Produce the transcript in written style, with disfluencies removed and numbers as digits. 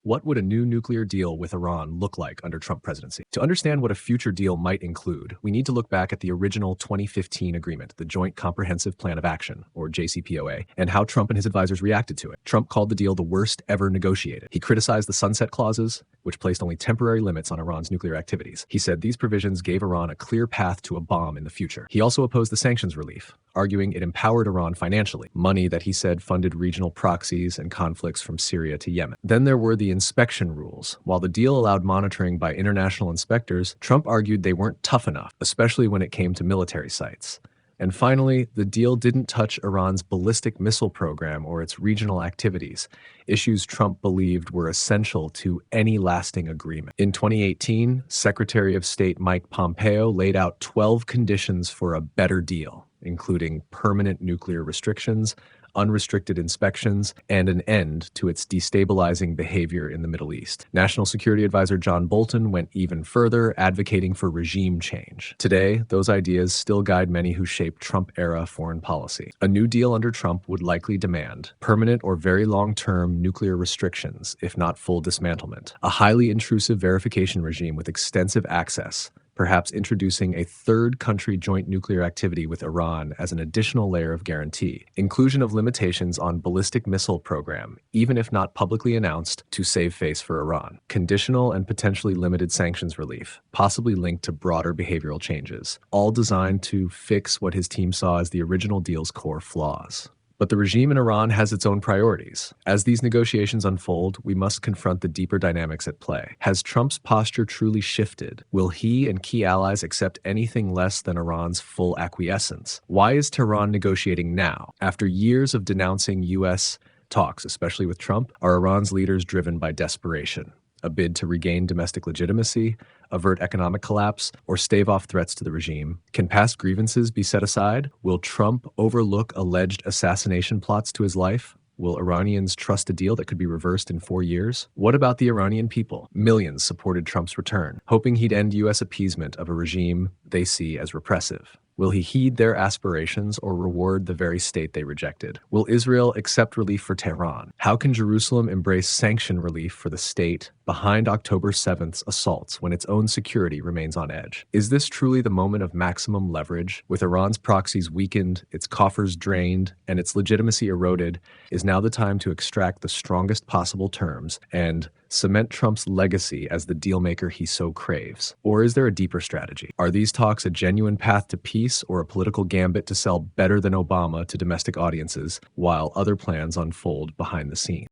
What would a new nuclear deal with Iran look like under Trump presidency? To understand what a future deal might include, we need to look back at the original 2015 agreement, the Joint Comprehensive Plan of Action, or JCPOA, and how Trump and his advisors reacted to it. Trump called the deal the worst ever negotiated. He criticized the sunset clauses, which placed only temporary limits on Iran's nuclear activities. He said these provisions gave Iran a clear path to a bomb in the future. He also opposed the sanctions relief, arguing it empowered Iran financially, money that he said funded regional proxies and conflicts from Syria to Yemen. Then there were the inspection rules. While the deal allowed monitoring by international inspectors, Trump argued they weren't tough enough, especially when it came to military sites. And finally, the deal didn't touch Iran's ballistic missile program or its regional activities, issues Trump believed were essential to any lasting agreement. In 2018, Secretary of State Mike Pompeo laid out 12 conditions for a better deal, including permanent nuclear restrictions, unrestricted inspections, and an end to its destabilizing behavior in the Middle East. National Security Advisor John Bolton went even further, advocating for regime change. Today, those ideas still guide many who shape Trump-era foreign policy. A new deal under Trump would likely demand permanent or very long-term nuclear restrictions, if not full dismantlement, a highly intrusive verification regime with extensive access, perhaps introducing a third country joint nuclear activity with Iran as an additional layer of guarantee, inclusion of limitations on ballistic missile program, even if not publicly announced, to save face for Iran, conditional and potentially limited sanctions relief, possibly linked to broader behavioral changes, all designed to fix what his team saw as the original deal's core flaws. But the regime in Iran has its own priorities. As these negotiations unfold, we must confront the deeper dynamics at play. Has Trump's posture truly shifted? Will he and key allies accept anything less than Iran's full acquiescence? Why is Tehran negotiating now? After years of denouncing U.S. talks, especially with Trump, are Iran's leaders driven by desperation? A bid to regain domestic legitimacy, avert economic collapse, or stave off threats to the regime? Can past grievances be set aside? Will Trump overlook alleged assassination plots to his life? Will Iranians trust a deal that could be reversed in 4 years? What about the Iranian people? Millions supported Trump's return, hoping he'd end U.S. appeasement of a regime they see as repressive. Will he heed their aspirations or reward the very state they rejected? Will Israel accept relief for Tehran? How can Jerusalem embrace sanction relief for the state behind October 7th's assaults when its own security remains on edge? Is this truly the moment of maximum leverage? With Iran's proxies weakened, its coffers drained, and its legitimacy eroded, is now the time to extract the strongest possible terms and cement Trump's legacy as the dealmaker he so craves? Or is there a deeper strategy? Are these talks a genuine path to peace or a political gambit to sell better than Obama to domestic audiences while other plans unfold behind the scenes?